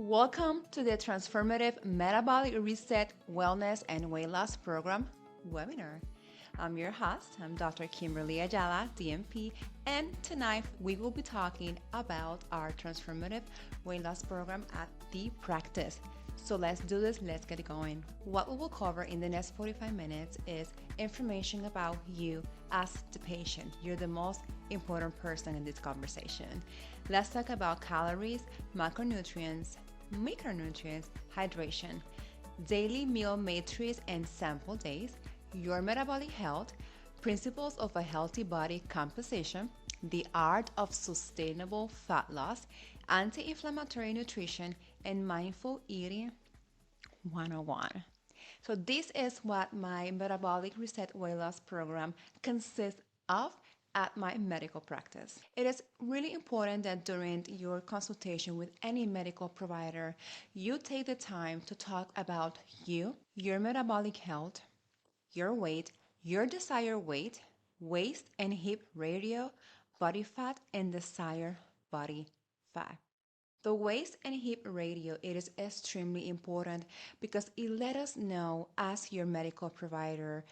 Welcome to the Transformative Metabolic Reset Wellness and Weight Loss Program webinar. I'm your host, I'm Dr. Kimberly Ayala, DMP, and tonight we will be talking about our transformative weight loss program at The Practice. So let's do this, let's get it going. What we will cover in the next 45 minutes is information about you as the patient. You're the most important person in this conversation. Let's talk about calories, macronutrients, micronutrients, hydration, daily meal matrix and sample days, your metabolic health, principles of a healthy body composition, the art of sustainable fat loss, anti-inflammatory nutrition, and mindful eating 101. So this is what my metabolic reset weight loss program consists of at my medical practice. It is really important that during your consultation with any medical provider, you take the time to talk about you, your metabolic health, your weight, your desired weight, waist and hip ratio, body fat, and desired body fat. The waist and hip ratio, it is extremely important because it let us know as your medical provider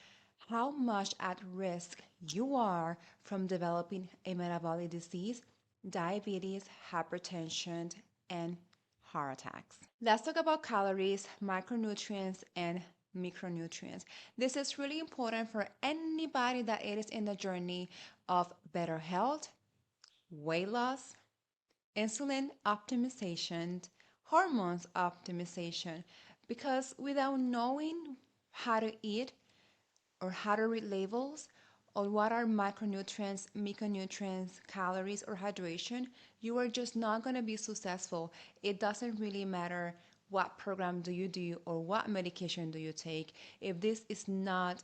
how much at risk you are from developing a metabolic disease, diabetes, hypertension, and heart attacks. Let's talk about calories, micronutrients, and micronutrients. This is really important for anybody that is in the journey of better health, weight loss, insulin optimization, hormones optimization, because without knowing how to eat or how to read labels or what are micronutrients, micronutrients, calories, or hydration, you are just not going to be successful. It doesn't really matter what program do you do or what medication do you take. If this is not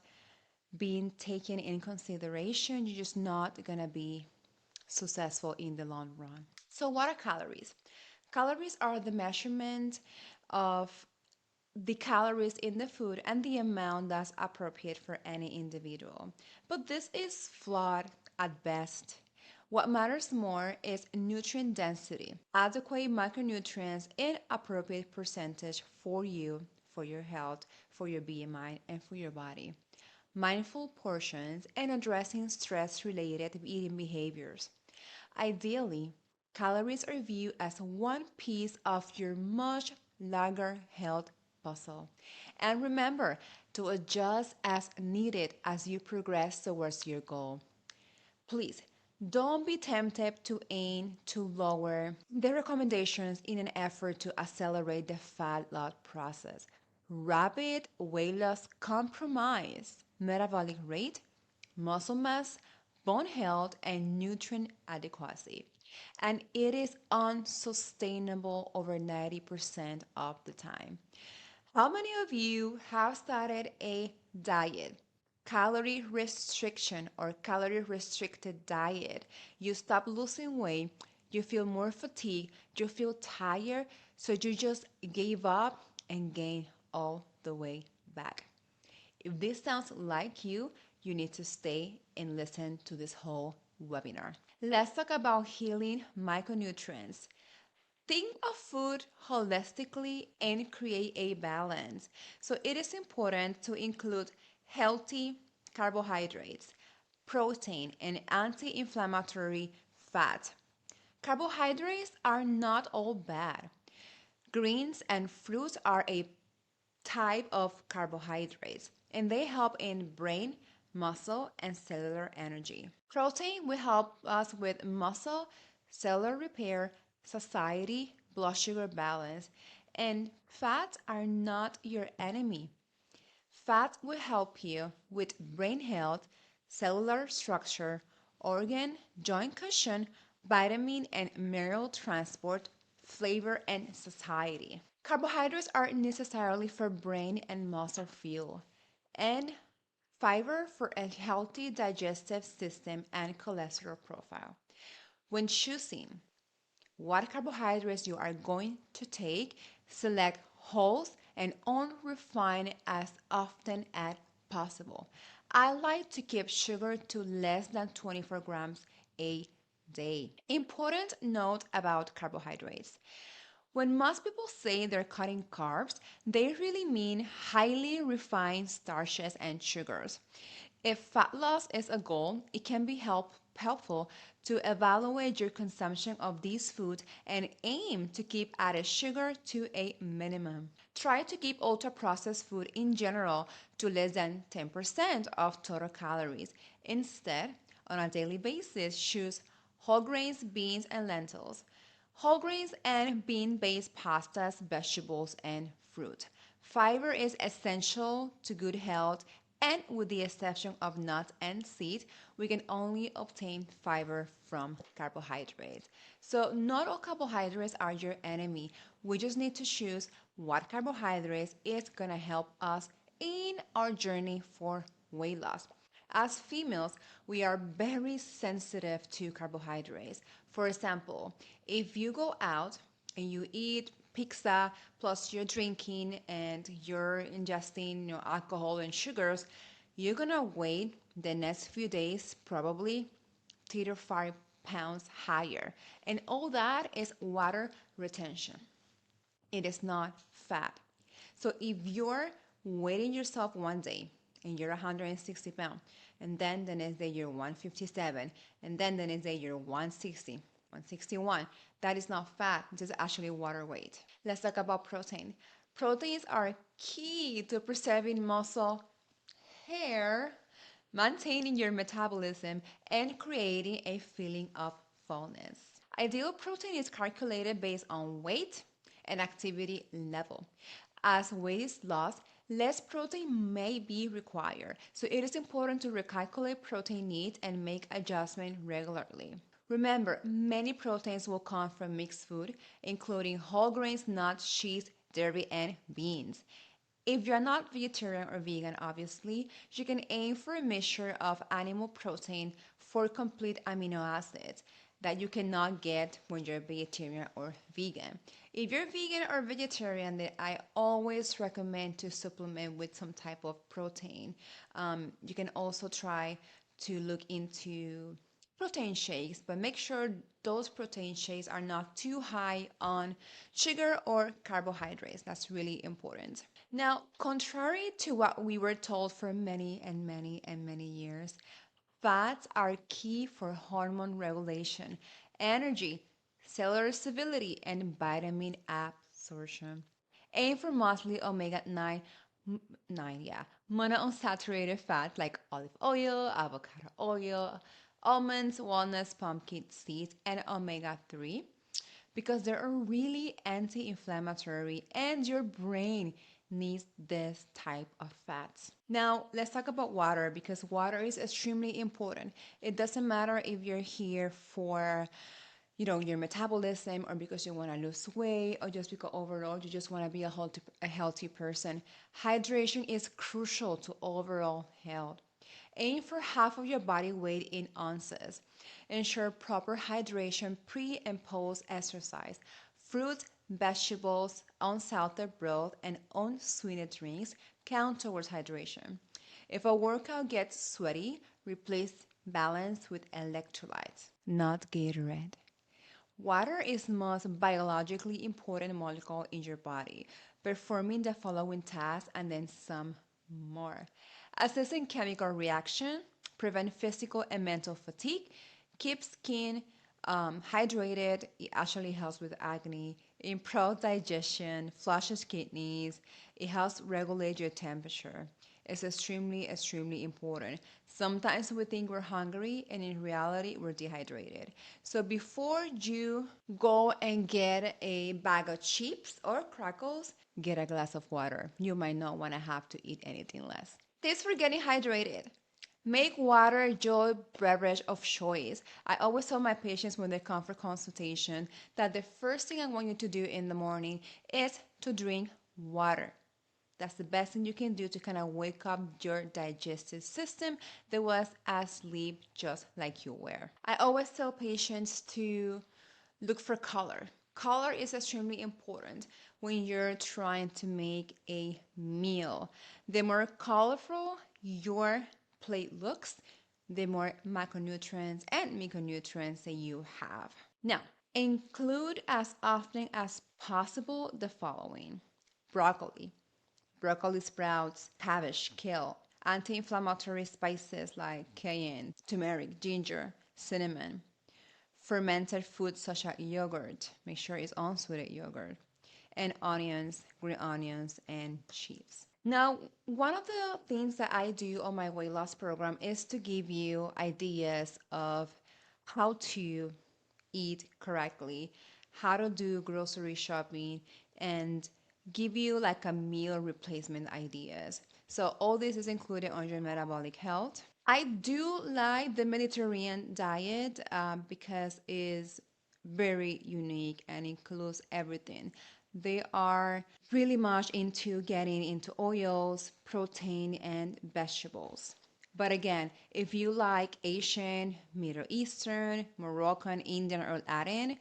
being taken in consideration, you're just not going to be successful in the long run. So what are calories? Calories are the measurement of the calories in the food and the amount that's appropriate for any individual. But this is flawed at best. What matters more is nutrient density, adequate micronutrients in appropriate percentage for you, for your health, for your BMI, and for your body. Mindful portions and addressing stress-related eating behaviors. Ideally, calories are viewed as one piece of your much larger health puzzle. And remember to adjust as needed as you progress towards your goal. Please don't be tempted to aim to lower the recommendations in an effort to accelerate the fat loss process. Rapid weight loss compromise metabolic rate, muscle mass, bone health, and nutrient adequacy. And it is unsustainable over 90% of the time. How many of you have started a diet, calorie restriction or calorie restricted diet? You stop losing weight, you feel more fatigued, you feel tired, so you just gave up and gained all the way back. If this sounds like you need to stay and listen to this whole webinar. Let's talk about healing micronutrients. Think of food holistically and create a balance. So it is important to include healthy carbohydrates, protein, and anti-inflammatory fat. Carbohydrates are not all bad. Greens and fruits are a type of carbohydrates, and they help in brain, muscle, and cellular energy. Protein will help us with muscle, cellular repair, satiety, blood sugar balance, and fats are not your enemy. Fat will help you with brain health, cellular structure, organ, joint cushion, vitamin and mineral transport, flavor, and satiety. Carbohydrates are necessarily for brain and muscle fuel, and fiber for a healthy digestive system and cholesterol profile. When choosing what carbohydrates you are going to take, select wholes and unrefined as often as possible. I like to keep sugar to less than 24 grams a day. Important note about carbohydrates. When most people say they're cutting carbs, they really mean highly refined starches and sugars. If fat loss is a goal, it can be helpful to evaluate your consumption of these foods and aim to keep added sugar to a minimum. Try to keep ultra processed food in general to less than 10% of total calories. Instead, on a daily basis, choose whole grains, beans, and lentils. Whole grains and bean-based pastas, vegetables, and fruit. Fiber is essential to good health, and with the exception of nuts and seeds, we can only obtain fiber from carbohydrates. So not all carbohydrates are your enemy. We just need to choose what carbohydrates is going to help us in our journey for weight loss. As females, we are very sensitive to carbohydrates. For example, if you go out and you eat pizza plus you're drinking and you're ingesting alcohol and sugars, you're gonna weigh the next few days probably 3 to 5 pounds higher. And all that is water retention. It is not fat. So if you're weighing yourself one day and you're 160 pounds, and then the next day you're 157, and then the next day you're 160, 161, that is not fat, this is actually water weight. Let's talk about protein. Proteins are key to preserving muscle, hair, maintaining your metabolism, and creating a feeling of fullness. Ideal protein is calculated based on weight and activity level. As weight is lost, less protein may be required, so it is important to recalculate protein needs and make adjustments regularly. Remember, many proteins will come from mixed food, including whole grains, nuts, cheese, dairy, and beans. If you're not vegetarian or vegan, obviously, you can aim for a mixture of animal protein for complete amino acids that you cannot get when you're vegetarian or vegan. If you're vegan or vegetarian, then I always recommend to supplement with some type of protein. You can also try to look into protein shakes, but make sure those protein shakes are not too high on sugar or carbohydrates. That's really important. Now, contrary to what we were told for many and many and many years, fats are key for hormone regulation, energy, cellular stability, and vitamin absorption. Aim for mostly omega 9, 9, yeah, monounsaturated fats like olive oil, avocado oil, almonds, walnuts, pumpkin seeds, and omega 3 because they are really anti inflammatory and your brain needs this type of fats. Now, let's talk about water because water is extremely important. It doesn't matter if you're here for your metabolism or because you want to lose weight or just because overall you just want to be a healthy person. Hydration is crucial to overall health. Aim for half of your body weight in ounces. Ensure proper hydration pre and post exercise. Fruits, vegetables, unsalted broth, and unsweetened drinks count towards hydration. If a workout gets sweaty, replace balance with electrolytes, not Gatorade. Water is the most biologically important molecule in your body, performing the following tasks and then some more. Assessing chemical reaction, prevent physical and mental fatigue, keep skin hydrated. It actually helps with acne, improve digestion, flushes kidneys. It helps regulate your temperature. It's extremely, extremely important. Sometimes we think we're hungry and in reality we're dehydrated. So before you go and get a bag of chips or crackers, get a glass of water. You might not want to have to eat anything less. Tips for getting hydrated. Make water your beverage of choice. I always tell my patients when they come for consultation that the first thing I want you to do in the morning is to drink water. That's the best thing you can do to kind of wake up your digestive system that was asleep just like you were. I always tell patients to look for color. Color is extremely important when you're trying to make a meal. The more colorful your plate looks, the more macronutrients and micronutrients that you have. Now, Include as often as possible the following: broccoli, broccoli sprouts, cabbage, kale, anti-inflammatory spices like cayenne, turmeric, ginger, cinnamon, fermented foods such as yogurt, make sure it's unsweetened yogurt, and onions, green onions, and cheese. Now, one of the things that I do on my weight loss program is to give you ideas of how to eat correctly, how to do grocery shopping, and give you like a meal replacement ideas. So all this is included on your metabolic health. I do like the Mediterranean diet because it's very unique and includes everything. They are really much into getting into oils, protein, and vegetables. But again, if you like Asian, Middle Eastern, Moroccan, Indian, or Latin,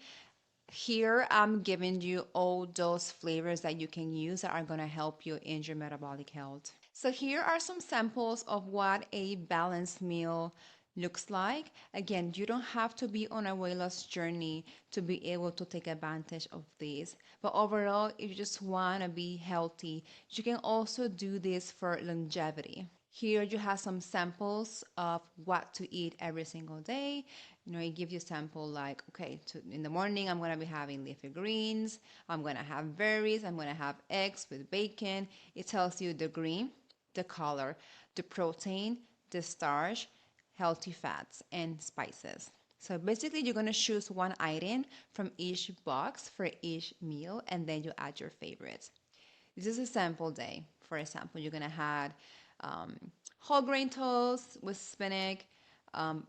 here I'm giving you all those flavors that you can use that are going to help you in your metabolic health. So here are some samples of what a balanced meal looks like. Again, you don't have to be on a weight loss journey to be able to take advantage of this. But overall, if you just want to be healthy, you can also do this for longevity. Here you have some samples of what to eat every single day. It gives you a sample like, okay, in the morning, I'm going to be having leafy greens. I'm going to have berries. I'm going to have eggs with bacon. It tells you the green, the color, the protein, the starch, healthy fats, and spices. So basically, you're going to choose one item from each box for each meal, and then you add your favorites. This is a sample day. For example, you're going to have whole grain toast with spinach,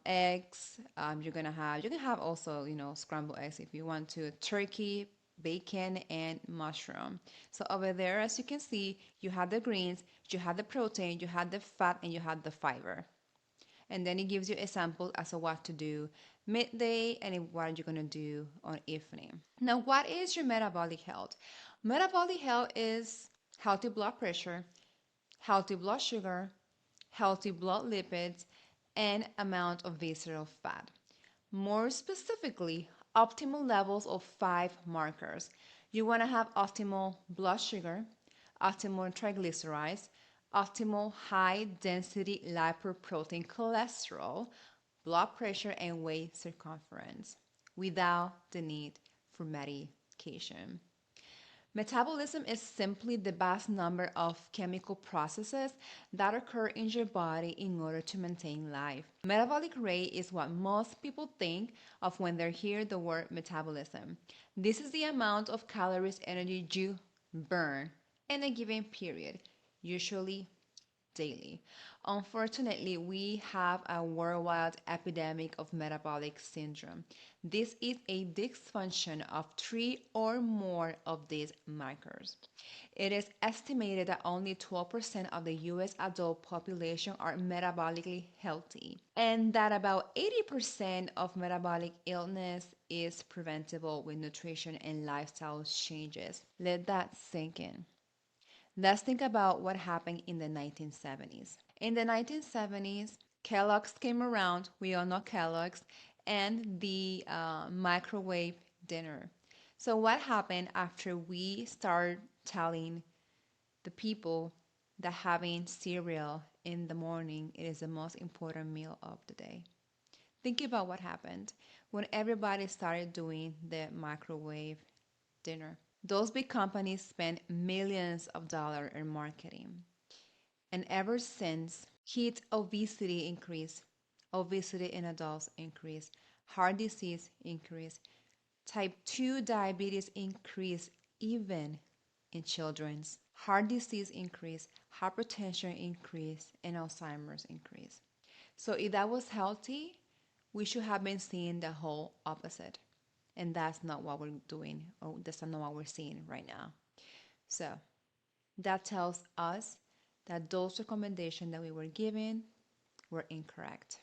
eggs. You can have also, scrambled eggs if you want to, turkey, bacon, and mushroom. So over there, as you can see, you have the greens, you have the protein, you have the fat, and you have the fiber. And then it gives you a sample as to what to do midday and what you're going to do on evening. Now, what is your metabolic health? Metabolic health is healthy blood pressure, healthy blood sugar, healthy blood lipids, and amount of visceral fat. More specifically, optimal levels of 5 markers. You want to have optimal blood sugar, optimal triglycerides, optimal high density lipoprotein cholesterol, blood pressure, and waist circumference without the need for medication. Metabolism is simply the vast number of chemical processes that occur in your body in order to maintain life. Metabolic rate is what most people think of when they hear the word metabolism. This is the amount of calories energy you burn in a given period, usually daily. Unfortunately, we have a worldwide epidemic of metabolic syndrome. This is a dysfunction of 3 or more of these markers. It is estimated that only 12% of the US adult population are metabolically healthy, and that about 80% of metabolic illness is preventable with nutrition and lifestyle changes. Let that sink in. Let's think about what happened in the 1970s. In the 1970s, Kellogg's came around. We all know Kellogg's and the microwave dinner. So, what happened after we start telling the people that having cereal in the morning it is the most important meal of the day? Think about what happened when everybody started doing the microwave dinner. Those big companies spend millions of dollars in marketing. And ever since, kids' obesity increased, obesity in adults increased, heart disease increased, type 2 diabetes increased even in children's, heart disease increased, hypertension increased, and Alzheimer's increased. So if that was healthy, we should have been seeing the whole opposite. And that's not what we're doing, or that's not what we're seeing right now. So that tells us that those recommendations that we were given were incorrect.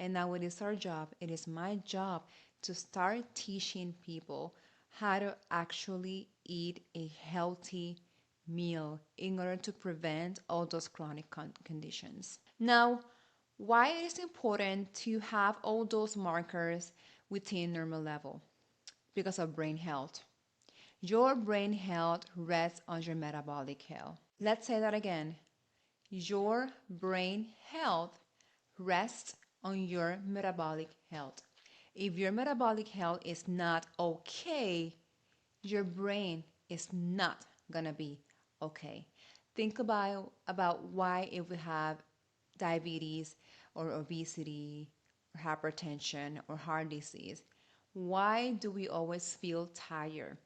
And now it is our job, it is my job to start teaching people how to actually eat a healthy meal in order to prevent all those chronic conditions. Now, why it is important to have all those markers within normal level? because of brain health. Your brain health rests on your metabolic health. Let's say that again. Your brain health rests on your metabolic health. If your metabolic health is not okay, your brain is not gonna be okay. Think about why if we have diabetes or obesity or hypertension or heart disease, why do we always feel tired?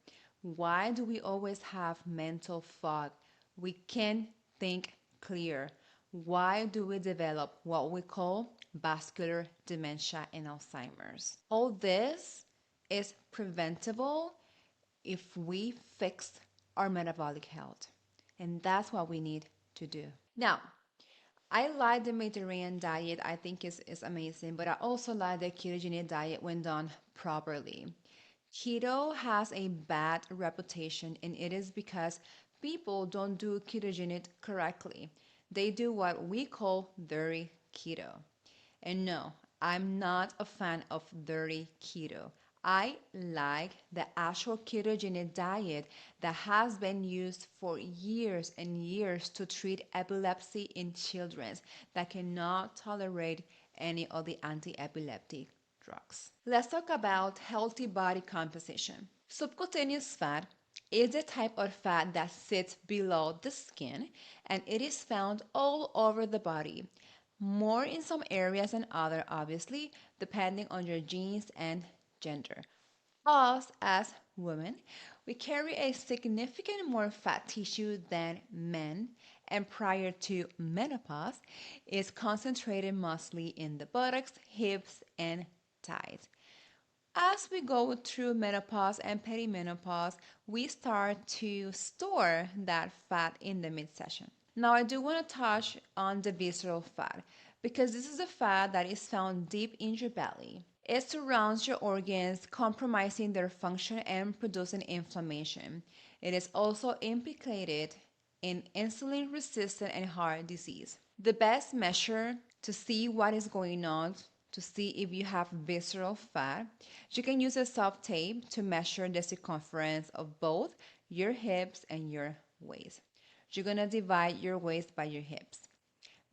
Why do we always have mental fog? We can't think clear. Why do we develop what we call vascular dementia and Alzheimer's? All this is preventable if we fix our metabolic health. And that's what we need to do. Now, I like the Mediterranean diet. I think is amazing, but I also like the ketogenic diet when done properly. Keto has a bad reputation, and it is because people don't do ketogenic correctly. They do what we call dirty keto. And no, I'm not a fan of dirty keto. I like the actual ketogenic diet that has been used for years and years to treat epilepsy in children that cannot tolerate any of the anti-epileptic drugs. Let's talk about healthy body composition. Subcutaneous fat is the type of fat that sits below the skin, and it is found all over the body. More in some areas than other, obviously, depending on your genes and gender. Us as women, we carry a significant more fat tissue than men, and prior to menopause, is concentrated mostly in the buttocks, hips, and thighs. As we go through menopause and perimenopause, we start to store that fat in the midsection. Now, I do want to touch on the visceral fat because this is a fat that is found deep in your belly. It surrounds your organs, compromising their function and producing inflammation. It is also implicated in insulin resistant and heart disease. The best measure to see what is going on, to see if you have visceral fat, you can use a soft tape to measure the circumference of both your hips and your waist. You're going to divide your waist by your hips.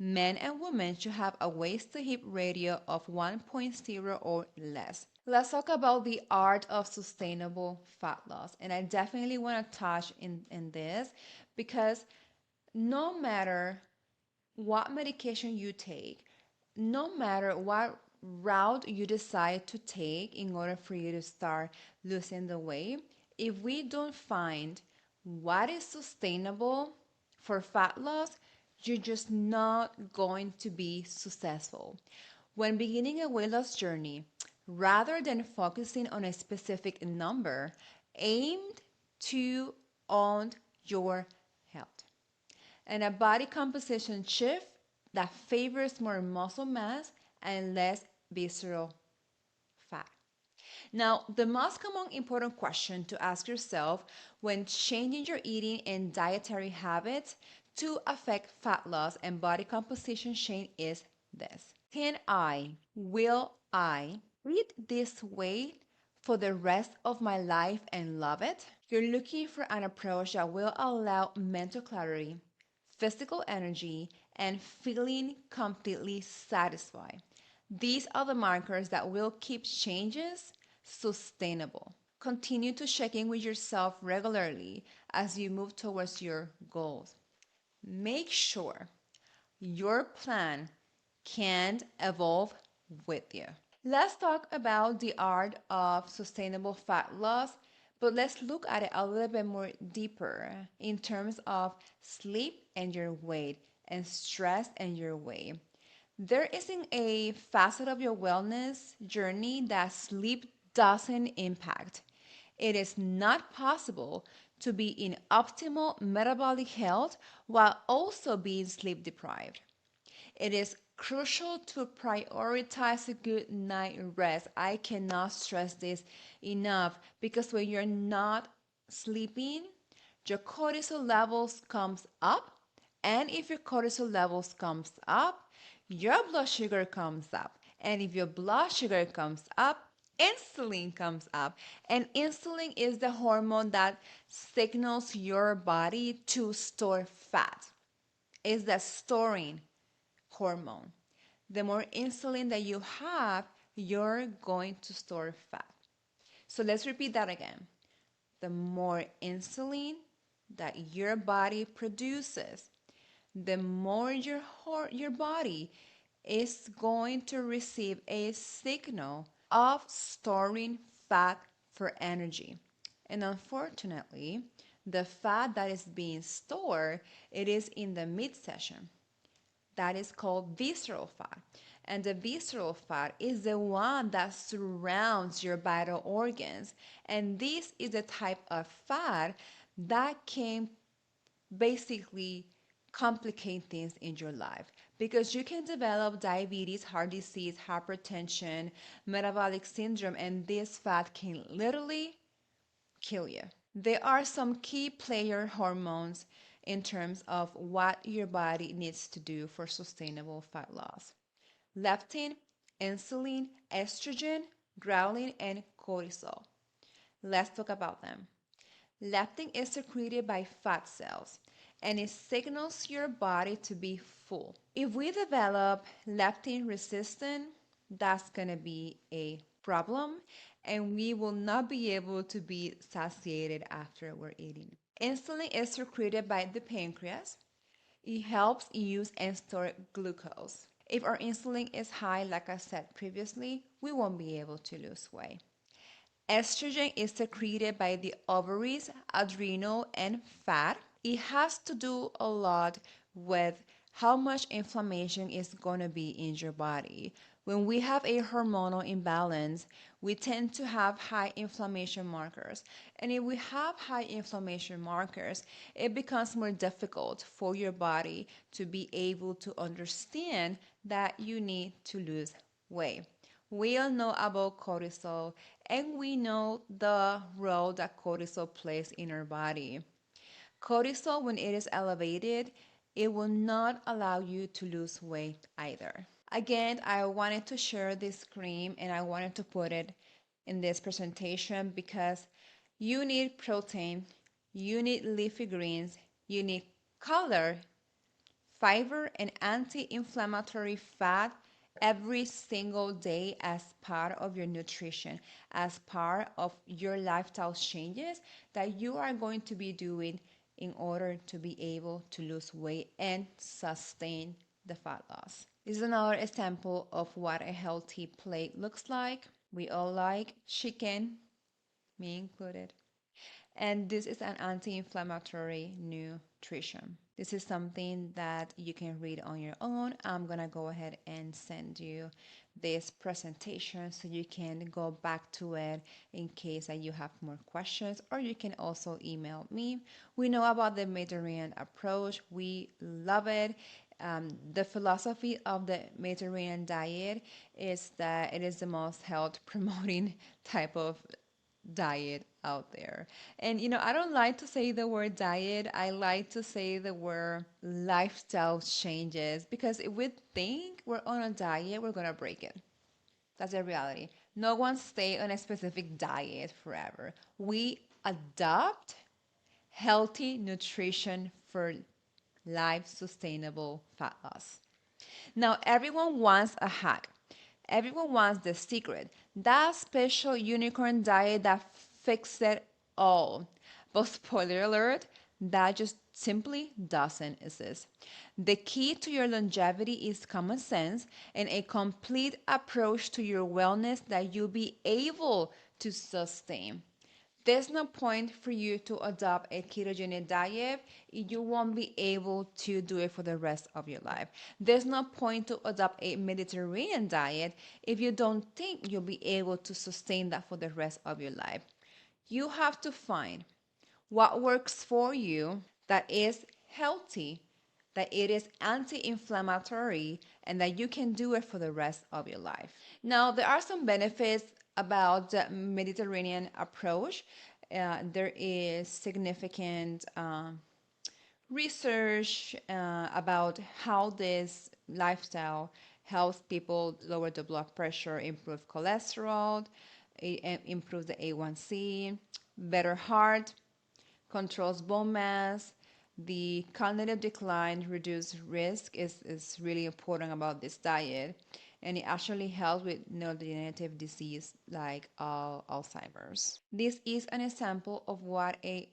Men and women should have a waist to hip ratio of 1.0 or less. Let's talk about the art of sustainable fat loss. And I definitely want to touch in this because no matter what medication you take, no matter what route you decide to take in order for you to start losing the weight, if we don't find what is sustainable for fat loss, you're just not going to be successful. When beginning a weight loss journey, rather than focusing on a specific number, aim to own your health. And a body composition shift that favors more muscle mass and less visceral fat. Now, the most common important question to ask yourself when changing your eating and dietary habits to affect fat loss and body composition change is this. Will I eat this way for the rest of my life and love it? You're looking for an approach that will allow mental clarity, physical energy, and feeling completely satisfied. These are the markers that will keep changes sustainable. Continue to check in with yourself regularly as you move towards your goals. Make sure your plan can evolve with you. Let's talk about the art of sustainable fat loss, but let's look at it a little bit more deeper in terms of sleep and your weight and stress and your weight. There isn't a facet of your wellness journey that sleep doesn't impact. It is not possible to be in optimal metabolic health while also being sleep deprived. It is crucial to prioritize a good night rest. I cannot stress this enough because when you're not sleeping, your cortisol levels comes up, and if your cortisol levels comes up, your blood sugar comes up. And if your blood sugar comes up, insulin comes up. And insulin is the hormone that signals your body to store fat. It's the storing hormone. The more insulin that you have, you're going to store fat. So let's repeat that again. The more insulin that your body produces, the more your body is going to receive a signal of storing fat for energy. And unfortunately, the fat that is being stored, it is in the midsection. That is called visceral fat. And the visceral fat is the one that surrounds your vital organs. And this is the type of fat that can basically complicate things in your life because you can develop diabetes, heart disease, hypertension, metabolic syndrome, and this fat can literally kill you. There are some key player hormones in terms of what your body needs to do for sustainable fat loss: leptin, insulin, estrogen, ghrelin, and cortisol. Let's talk about them. Leptin is secreted by fat cells and it signals your body to be full. If we develop leptin resistance, that's going to be a problem and we will not be able to be satiated after we're eating. Insulin is secreted by the pancreas. It helps use and store glucose. If our insulin is high, like I said previously, we won't be able to lose weight. Estrogen is secreted by the ovaries, adrenal, and fat. It has to do a lot with how much inflammation is going to be in your body. When we have a hormonal imbalance, we tend to have high inflammation markers. And if we have high inflammation markers, it becomes more difficult for your body to be able to understand that you need to lose weight. We all know about cortisol and we know the role that cortisol plays in our body. Cortisol, when it is elevated, it will not allow you to lose weight either. Again, I wanted to share this cream and I wanted to put it in this presentation because you need protein, you need leafy greens, you need color, fiber, and anti-inflammatory fat every single day as part of your nutrition, as part of your lifestyle changes that you are going to be doing in order to be able to lose weight and sustain the fat loss. This is another example of what a healthy plate looks like. We all like chicken, me included. And this is an anti-inflammatory nutrition. This is something that you can read on your own. I'm going to go ahead and send you this presentation so you can go back to it in case that you have more questions, or you can also email me. We know about the Mediterranean approach. We love it. The philosophy of the Mediterranean diet is that it is the most health promoting type of diet out there. And I don't like to say the word diet. I like to say the word lifestyle changes because if we think we're on a diet, we're going to break it. That's the reality. No one stay on a specific diet forever. We adopt healthy nutrition for life sustainable fat loss. Now, everyone wants a hack. Everyone wants the secret, that special unicorn diet that fixes it all. But spoiler alert, that just simply doesn't exist. The key to your longevity is common sense and a complete approach to your wellness that you'll be able to sustain. There's no point for you to adopt a ketogenic diet if you won't be able to do it for the rest of your life. There's no point to adopt a Mediterranean diet if you don't think you'll be able to sustain that for the rest of your life. You have to find what works for you that is healthy, that it is anti-inflammatory, and that you can do it for the rest of your life. Now, there are some benefits about the Mediterranean approach. There is significant research about how this lifestyle helps people lower the blood pressure, improve cholesterol, It improves the A1C, better heart, controls bone mass. The cognitive decline, reduced risk is really important about this diet. And it actually helps with neurodegenerative disease like Alzheimer's. This is an example of what a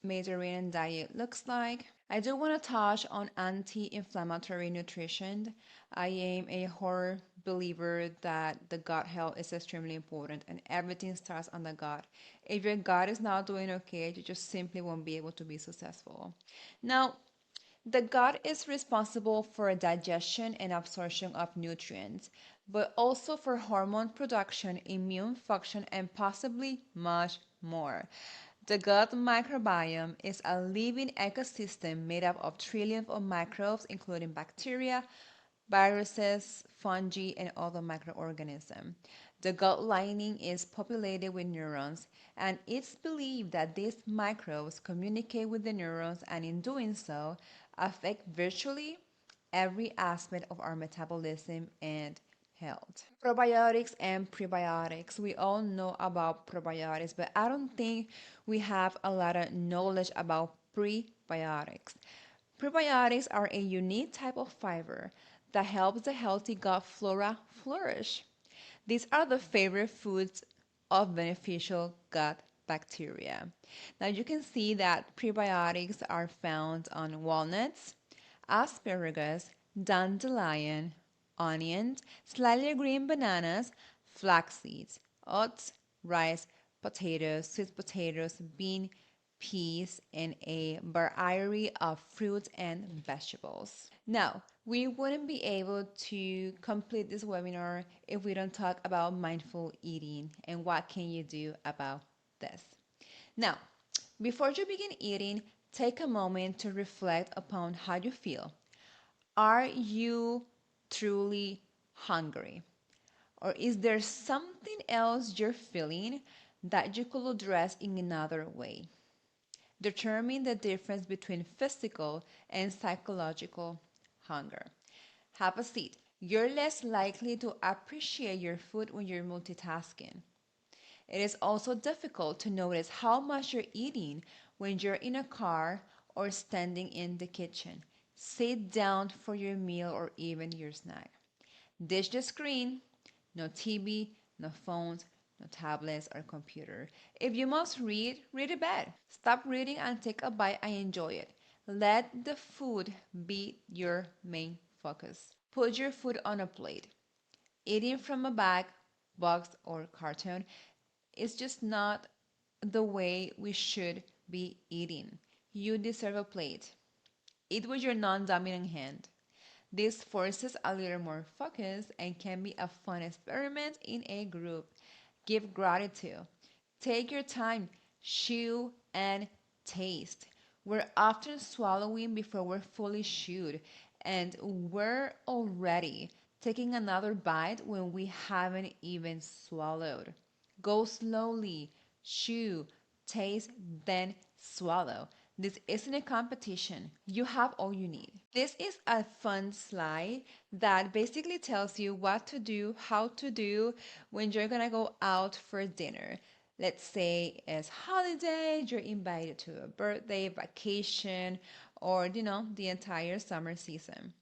Mediterranean diet looks like. I do want to touch on anti-inflammatory nutrition. I am a horror believer that the gut health is extremely important and everything starts on the gut. If your gut is not doing okay, you just simply won't be able to be successful. Now, the gut is responsible for digestion and absorption of nutrients, but also for hormone production, immune function, and possibly much more. The gut microbiome is a living ecosystem made up of trillions of microbes, including bacteria, viruses, fungi, and other microorganisms. The gut lining is populated with neurons, and it's believed that these microbes communicate with the neurons and, in doing so, affect virtually every aspect of our metabolism and health. Probiotics and prebiotics. We all know about probiotics, but I don't think we have a lot of knowledge about prebiotics. Prebiotics are a unique type of fiber that helps the healthy gut flora flourish. These are the favorite foods of beneficial gut bacteria. Now you can see that prebiotics are found on walnuts, asparagus, dandelion, onions, slightly green bananas, flax seeds, oats, rice, potatoes, sweet potatoes, bean, peas, and a variety of fruits and vegetables. Now, we wouldn't be able to complete this webinar if we don't talk about mindful eating and what can you do about this. Now, before you begin eating, take a moment to reflect upon how you feel. Are you truly hungry? Or is there something else you're feeling that you could address in another way? Determine the difference between physical and psychological hunger. Have a seat. You're less likely to appreciate your food when you're multitasking. It is also difficult to notice how much you're eating when you're in a car or standing in the kitchen. Sit down for your meal or even your snack. Ditch the screen, no TV, no phones, no tablets or computer. If you must read, read a bed. Stop reading and take a bite and enjoy it. Let the food be your main focus. Put your food on a plate. Eating from a bag, box, or carton is just not the way we should be eating. You deserve a plate. Eat with your non-dominant hand. This forces a little more focus and can be a fun experiment in a group. Give gratitude. Take your time, chew and taste. We're often swallowing before we're fully chewed, and we're already taking another bite when we haven't even swallowed. Go slowly, chew, taste, then swallow. This isn't a competition. You have all you need. This is a fun slide that basically tells you what to do, how to do when you're gonna go out for dinner. Let's say it's holiday, you're invited to a birthday, vacation, or the entire summer season.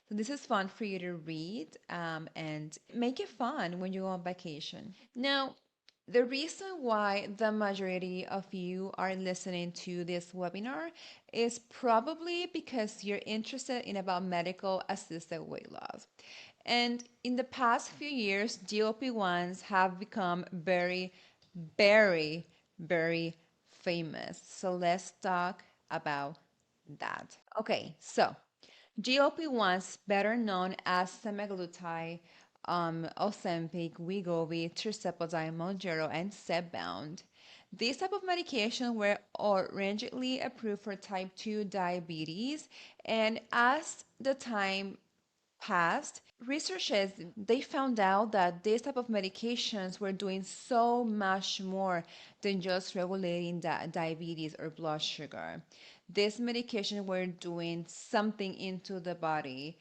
So this is fun for you to read and make it fun when you go on vacation. Now, the reason why the majority of you are listening to this webinar is probably because you're interested in about medical assisted weight loss. And in the past few years, GLP-1s have become very, very, very famous. So let's talk about that. Okay, so GLP-1s, better known as semaglutide, Ozempic, Wegovy, tirzepatide, Mounjaro, and Zepbound. These type of medications were originally approved for type 2 diabetes, and as the time passed, researchers they found out that these type of medications were doing so much more than just regulating diabetes or blood sugar. These medications were doing something into the body,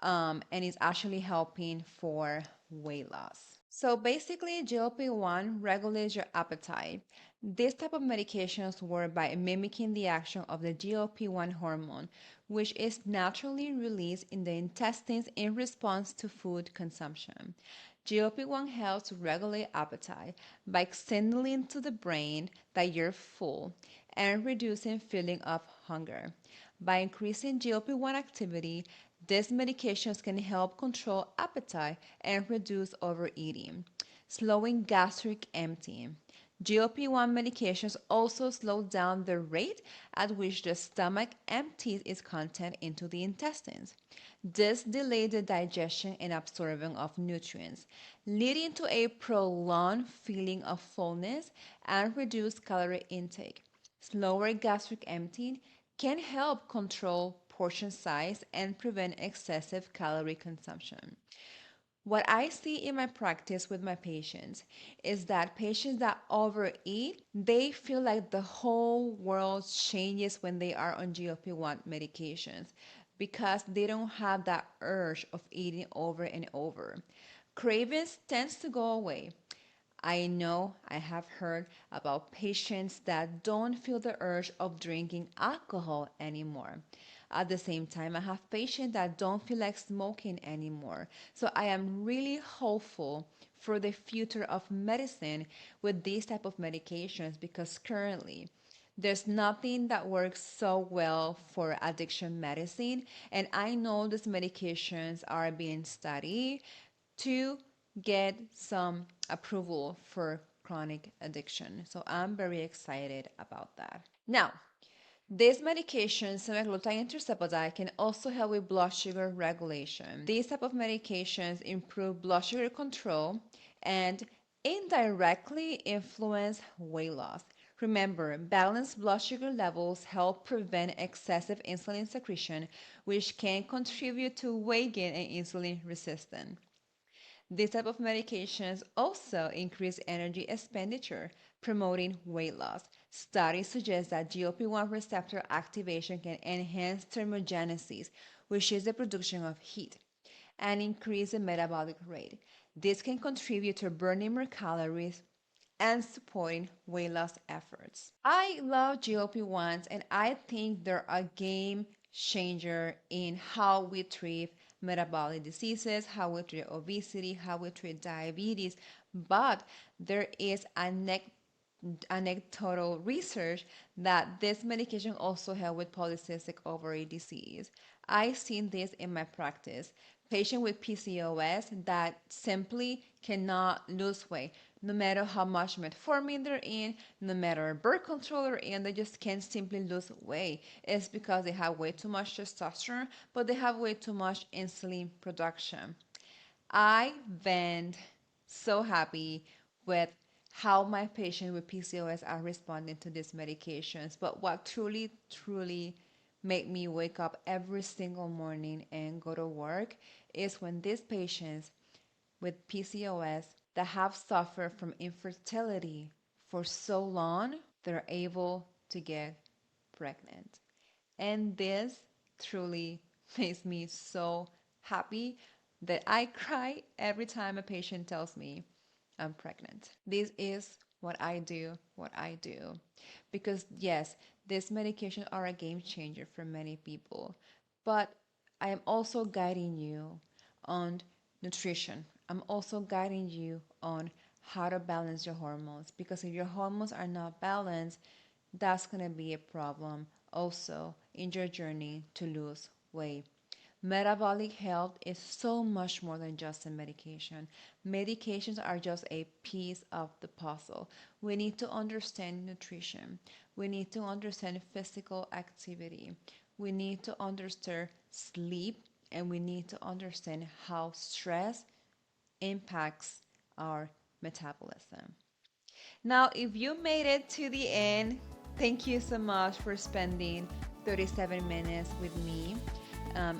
and it's actually helping for weight loss. So basically, GLP-1 regulates your appetite. This type of medications work by mimicking the action of the GLP-1 hormone, which is naturally released in the intestines in response to food consumption. GLP-1 helps regulate appetite by signaling to the brain that you're full and reducing feeling of hunger. By increasing GLP-1 activity, these medications can help control appetite and reduce overeating, slowing gastric emptying. GLP-1 medications also slow down the rate at which the stomach empties its content into the intestines. This delays the digestion and absorption of nutrients, leading to a prolonged feeling of fullness and reduced calorie intake. Slower gastric emptying can help control portion size and prevent excessive calorie consumption. What I see in my practice with my patients is that patients that overeat, they feel like the whole world changes when they are on GLP-1 medications because they don't have that urge of eating over and over. Cravings tends to go away. I know I have heard about patients that don't feel the urge of drinking alcohol anymore. At the same time, I have patients that don't feel like smoking anymore. So I am really hopeful for the future of medicine with these type of medications because currently there's nothing that works so well for addiction medicine, and I know these medications are being studied to get some approval for chronic addiction. So I'm very excited about that. Now, these medications, semaglutide and tirzepatide, can also help with blood sugar regulation. These type of medications improve blood sugar control and indirectly influence weight loss. Remember, balanced blood sugar levels help prevent excessive insulin secretion, which can contribute to weight gain and insulin resistance. This type of medications also increase energy expenditure, promoting weight loss. Studies suggest that GLP-1 receptor activation can enhance thermogenesis, which is the production of heat, and increase the metabolic rate. This can contribute to burning more calories and supporting weight loss efforts. I love GLP-1s and I think they're a game changer in how we treat metabolic diseases, how we treat obesity, how we treat diabetes. But there is anecdotal research that this medication also help with polycystic ovary disease. I've seen this in my practice. Patients with PCOS that simply cannot lose weight, no matter how much metformin they're in, no matter birth control they're in, they just can't simply lose weight. It's because they have way too much testosterone, but they have way too much insulin production. I've been so happy with how my patients with PCOS are responding to these medications. But what truly, truly made me wake up every single morning and go to work is when these patients with PCOS that have suffered from infertility for so long, they're able to get pregnant. And this truly makes me so happy that I cry every time a patient tells me I'm pregnant. This is what I do. Because yes, these medications are a game changer for many people. But I am also guiding you on nutrition. I'm also guiding you on how to balance your hormones. Because if your hormones are not balanced, that's going to be a problem also in your journey to lose weight. Metabolic health is so much more than just a medication. Medications are just a piece of the puzzle. We need to understand nutrition. We need to understand physical activity. We need to understand sleep, and we need to understand how stress impacts our metabolism. Now, if you made it to the end, thank you so much for spending 37 minutes with me.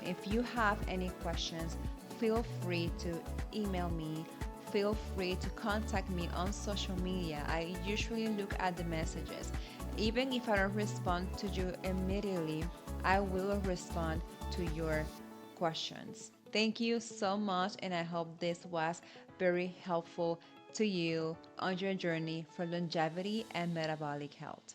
If you have any questions, feel free to email me. Feel free to contact me on social media. I usually look at the messages. Even if I don't respond to you immediately, I will respond to your questions. Thank you so much, and I hope this was very helpful to you on your journey for longevity and metabolic health.